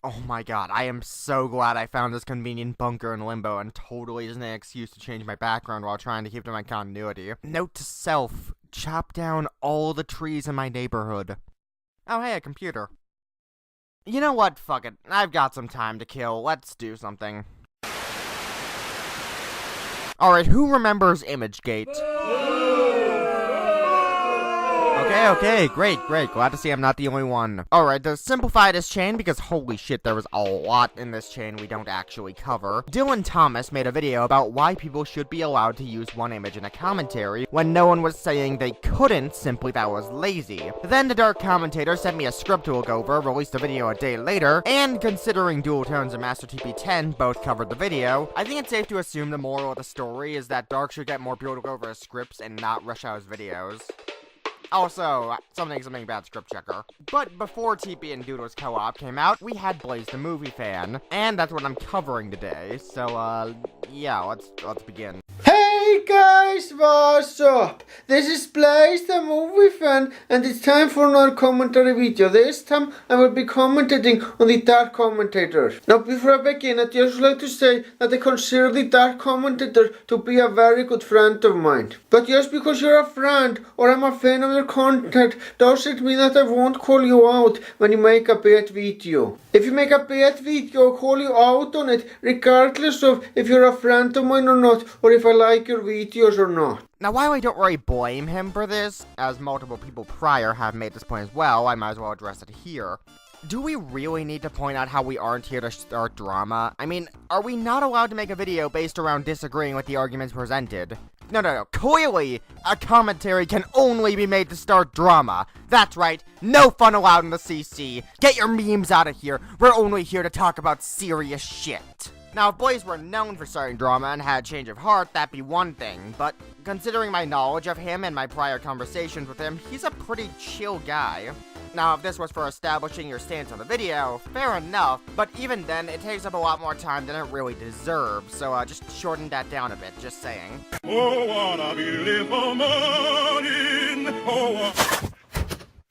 Oh my god, I am so glad I found this convenient bunker in Limbo and totally isn't an excuse to change my background while trying to keep to my continuity. Note to self, chop down all the trees in my neighborhood. Oh hey, a computer. You know what, fuck it, I've got some time to kill, let's do something. Alright, who remembers ImageGate? Okay, great, glad to see I'm not the only one. Alright, to simplify this chain, because holy shit, there was a lot in this chain we don't actually cover, Dillin Thomas made a video about why people should be allowed to use one image in a commentary, when no one was saying they couldn't, simply that was lazy. Then the Dark Commentator sent me a script to look over, released a video a day later, and considering Dual Tones and Master TP10 both covered the video, I think it's safe to assume the moral of the story is that Dark should get more people to go over his scripts and not rush out his videos. Also, something bad, script checker. But before TP and Doodle's co-op came out, we had Blaze the Movie Fan, and that's what I'm covering today. So, yeah, let's begin. Hey guys, what's up? This is Blaze the Movie Fan, and it's time for another commentary video. This time I will be commentating on the Dark Commentator. Now before I begin, I'd just like to say that I consider the Dark Commentator to be a very good friend of mine. But just because you're a friend, or I'm a fan of your content, doesn't mean that I won't call you out when you make a bad video. If you make a bad video, I'll call you out on it, regardless of if you're a friend of mine or not, or if I like your videos or not. Now, while I don't really blame him for this, as multiple people prior have made this point as well, I might as well address it here. Do we really need to point out how we aren't here to start drama? I mean, are we not allowed to make a video based around disagreeing with the arguments presented? No, clearly, a commentary can only be made to start drama. That's right, no fun allowed in the CC. Get your memes out of here, we're only here to talk about serious shit. Now, if Blaze were known for starting drama and had a change of heart, that'd be one thing, but considering my knowledge of him and my prior conversations with him, he's a pretty chill guy. Now, if this was for establishing your stance on the video, fair enough, but even then, it takes up a lot more time than it really deserves, so just shorten that down a bit, just saying.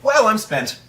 Well, I'm spent.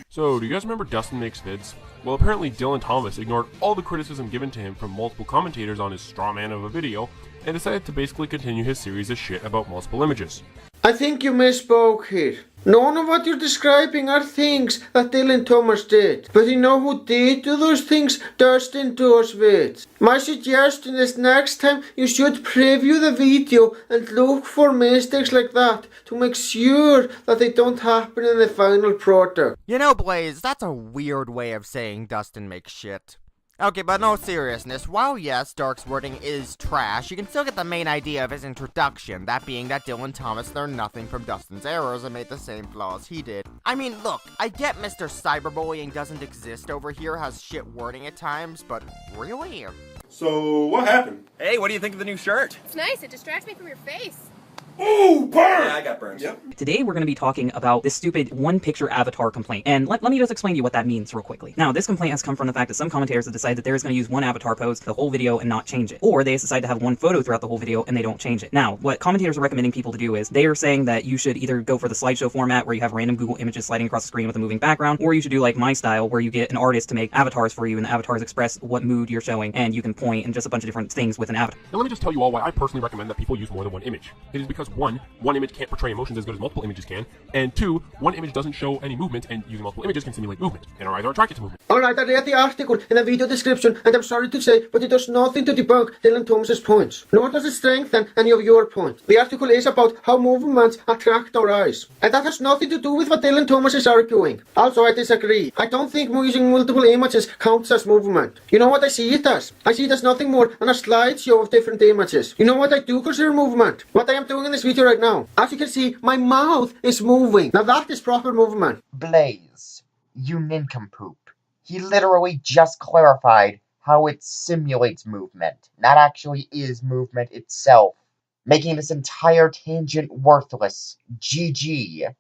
So, do you guys remember Dustin Makes Vids? Well, apparently Dillin Thomas ignored all the criticism given to him from multiple commentators on his straw man of a video, and decided to basically continue his series of shit about multiple images. I think you misspoke here. None of what you're describing are things that Dillin Thomas did. But you know who did do those things? Dustin does with. My suggestion is next time you should preview the video and look for mistakes like that to make sure that they don't happen in the final product. You know, Blaze, that's a weird way of saying Dustin makes shit. Okay, but no seriousness, while yes, Dark's wording is trash, you can still get the main idea of his introduction, that being that Dillin Thomas learned nothing from Dustin's errors and made the same flaws he did. I mean, look, I get Mr. Cyberbullying doesn't exist over here, has shit wording at times, but really? So, what happened? Hey, what do you think of the new shirt? It's nice, it distracts me from your face. Ooh, burn! Yeah, I got burned. Yep. Today we're going to be talking about this stupid one-picture avatar complaint, and let me just explain to you what that means real quickly. Now, this complaint has come from the fact that some commentators have decided that they're just going to use one avatar pose the whole video and not change it, or they decide to have one photo throughout the whole video and they don't change it. Now, what commentators are recommending people to do is, they are saying that you should either go for the slideshow format where you have random Google images sliding across the screen with a moving background, or you should do like my style where you get an artist to make avatars for you and the avatars express what mood you're showing and you can point and just a bunch of different things with an avatar. Now let me just tell you all why I personally recommend that people use more than one image. It is because one image can't portray emotions as good as multiple images can, and two, one image doesn't show any movement, and using multiple images can simulate movement, and our eyes are attracted to movement. Alright, I read the article in the video description, and I'm sorry to say, but it does nothing to debunk Dillin Thomas's points, nor does it strengthen any of your points. The article is about how movements attract our eyes, and that has nothing to do with what Dillin Thomas is arguing. Also, I disagree. I don't think using multiple images counts as movement. You know what I see it as? I see it as nothing more than a slideshow of different images. You know what I do consider movement? What I am doing in this video right now. As you can see, my mouth is moving. Now that is proper movement. Blaze, you nincompoop. He literally just clarified how it simulates movement, not actually is movement itself, making this entire tangent worthless. GG.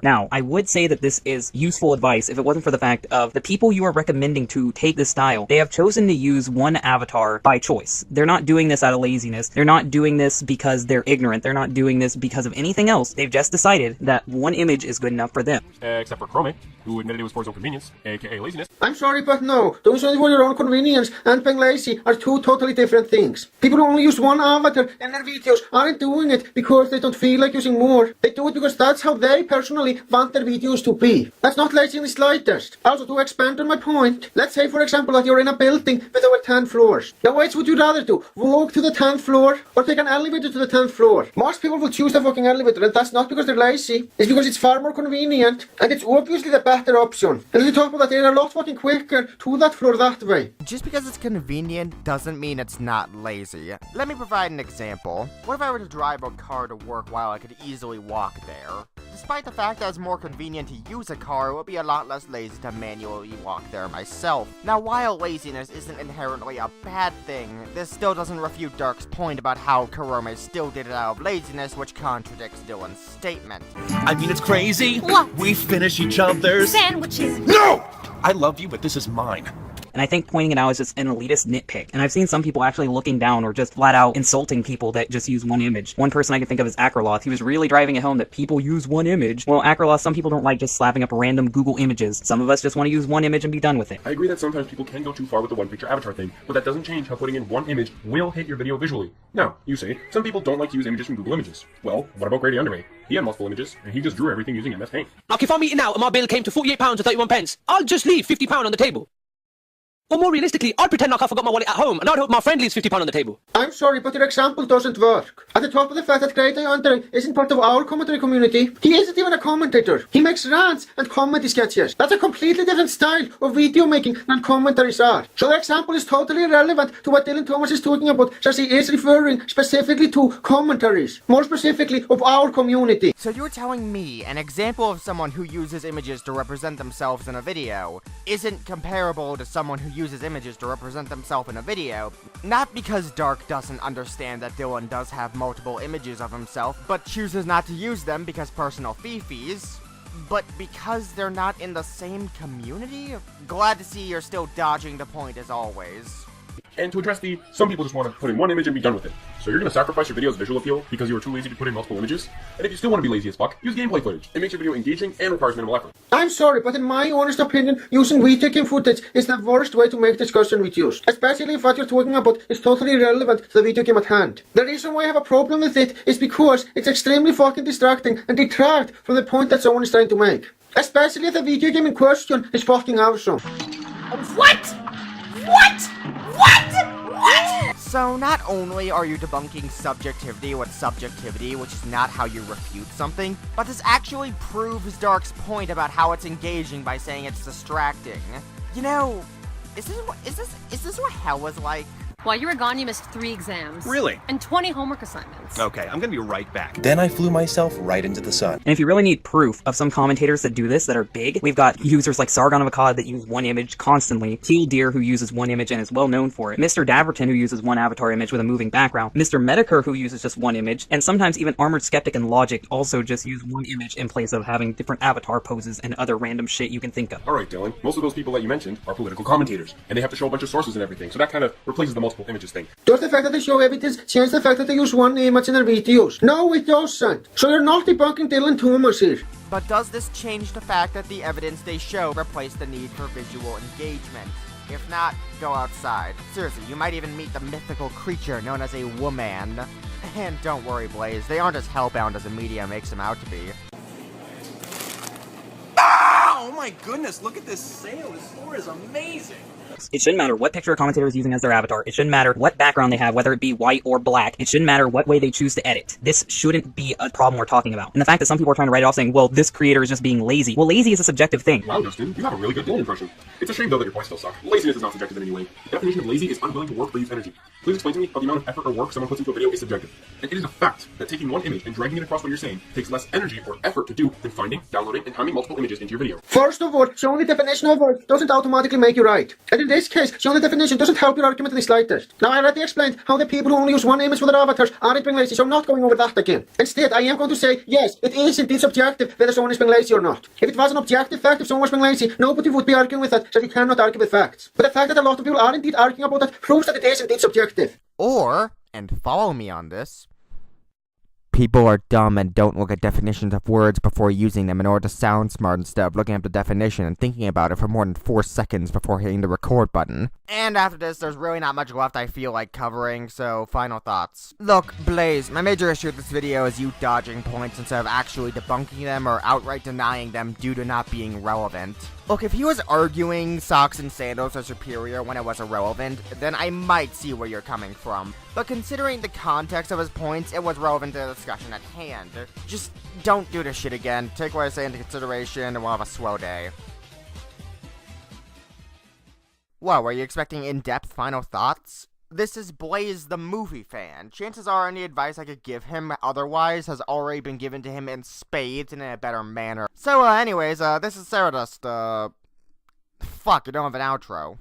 Now, I would say that this is useful advice if it wasn't for the fact of the people you are recommending to take this style. They have chosen to use one avatar by choice. They're not doing this out of laziness. They're not doing this because they're ignorant. They're not doing this because of anything else. They've just decided that one image is good enough for them. Except for Chrome, who admitted it was for his own convenience, aka laziness. I'm sorry, but no. Doing something for your own convenience and being lazy are two totally different things. People who only use one avatar in their videos aren't doing it because they don't feel like using more. They do it because that's how they personally want their videos to be. That's not lazy in the slightest. Also, to expand on my point, let's say for example that you're in a building with over 10 floors. Now which would you rather do? Walk to the 10th floor or take an elevator to the 10th floor? Most people will choose the fucking elevator, and that's not because they're lazy. It's because it's far more convenient and it's obviously the better option. And to talk about that, they're a lot fucking quicker to that floor that way. Just because it's convenient doesn't mean it's not lazy. Let me provide an example. What if I were to drive a car to work while I could easily walk there? Despite the fact that it's more convenient to use a car, it would be a lot less lazy to manually walk there myself. Now, while laziness isn't inherently a bad thing, this still doesn't refute Dark's point about how Kurome still did it out of laziness, which contradicts Dillin's statement. I mean, it's crazy. What? We finish each other's. Sandwiches. No! I love you, but this is mine. And I think pointing it out is just an elitist nitpick. And I've seen some people actually looking down or just flat out insulting people that just use one image. One person I can think of is Akraloth. He was really driving it home that people use one image. Well, Akraloth, some people don't like just slapping up random Google images. Some of us just want to use one image and be done with it. I agree that sometimes people can go too far with the one picture avatar thing, but that doesn't change how putting in one image will hit your video visually. Now, you say, some people don't like to use images from Google Images. Well, what about Grady Underway? He had multiple images, and he just drew everything using MS Paint. Like if I'm eating out and my bill came to £48.31, I'll just leave £50 on the table. Or more realistically, I'd pretend like I forgot my wallet at home and I'd hope my friend leaves £50 on the table. I'm sorry, but your example doesn't work. At the top of the fact that Grady Andre isn't part of our commentary community, he isn't even a commentator. He makes rants and comedy sketches. That's a completely different style of video making than commentaries are. So the example is totally irrelevant to what Dillin Thomas is talking about, since he is referring specifically to commentaries. More specifically, of our community. So you're telling me an example of someone who uses images to represent themselves in a video isn't comparable to someone who uses images to represent themselves in a video, not because Dark doesn't understand that Dillin does have multiple images of himself, but chooses not to use them because personal fifis, but because they're not in the same community? Glad to see you're still dodging the point as always. And to address some people just want to put in one image and be done with it. So you're going to sacrifice your video's visual appeal because you were too lazy to put in multiple images? And if you still want to be lazy as fuck, use gameplay footage. It makes your video engaging and requires minimal effort. I'm sorry, but in my honest opinion, using video game footage is the worst way to make discussion videos. Especially if what you're talking about is totally irrelevant to the video game at hand. The reason why I have a problem with it is because it's extremely fucking distracting and detract from the point that someone is trying to make. Especially if the video game in question is fucking awesome. What? What? So not only are you debunking subjectivity with subjectivity, which is not how you refute something, but this actually proves Dark's point about how it's engaging by saying it's distracting. You know, is this what hell is like? While you were gone, you missed 3 exams. Really? And 20 homework assignments. Okay, I'm gonna be right back. Then I flew myself right into the sun. And if you really need proof of some commentators that do this that are big, we've got users like Sargon of Akkad that use one image constantly, Teal Deer who uses one image and is well known for it, Mr. Daverton who uses one avatar image with a moving background, Mr. Medicare who uses just one image, and sometimes even Armored Skeptic and Logic also just use one image in place of having different avatar poses and other random shit you can think of. Alright, Dillin, most of those people that you mentioned are political commentators, and they have to show a bunch of sources and everything, so that kind of replaces the multiple images thing. Does the fact that they show evidence change the fact that they use one image in their videos? No, it doesn't. So you're not debunking Dillin Thomas here. But does this change the fact that the evidence they show replace the need for visual engagement? If not, go outside. Seriously, you might even meet the mythical creature known as a woman. And don't worry, Blaze, they aren't as hellbound as the media makes them out to be. Oh my goodness, look at this sail. This floor is amazing. It shouldn't matter what picture a commentator is using as their avatar. It shouldn't matter what background they have, whether it be white or black. It shouldn't matter what way they choose to edit. This shouldn't be a problem we're talking about. And the fact that some people are trying to write it off saying, well, this creator is just being lazy. Well, lazy is a subjective thing. Wow, Justin, you have a really good Dillin impression. It's a shame, though, that your points still suck. Laziness is not subjective in any way. The definition of lazy is unwilling to work or use energy. Please explain to me how the amount of effort or work someone puts into a video is subjective. And it is a fact that taking one image and dragging it across what you're saying takes less energy or effort to do than finding, downloading, and timing multiple images into your video. For First of all, showing the definition of words doesn't automatically make you right. And in this case, showing the definition doesn't help your argument in the slightest. Now, I already explained how the people who only use one image for their avatars aren't being lazy, so I'm not going over that again. Instead, I am going to say, yes, it is indeed subjective whether someone is being lazy or not. If it was an objective fact if someone was being lazy, nobody would be arguing with that, so you cannot argue with facts. But the fact that a lot of people are indeed arguing about that proves that it is indeed subjective. Or, and follow me on this, people are dumb and don't look at definitions of words before using them in order to sound smart instead of looking up the definition and thinking about it for more than 4 seconds before hitting the record button. And after this, there's really not much left I feel like covering, so final thoughts. Look, Blaze, my major issue with this video is you dodging points instead of actually debunking them or outright denying them due to not being relevant. Look, if he was arguing socks and sandals are superior when it was irrelevant, then I might see where you're coming from. But considering the context of his points, it was relevant to the discussion at hand. Just don't do this shit again, take what I say into consideration, and we'll have a swell day. Whoa, were you expecting in-depth final thoughts? This is Blaze the movie fan. Chances are any advice I could give him otherwise has already been given to him in spades and in a better manner. So, anyways, this is Ceradust, fuck, I don't have an outro.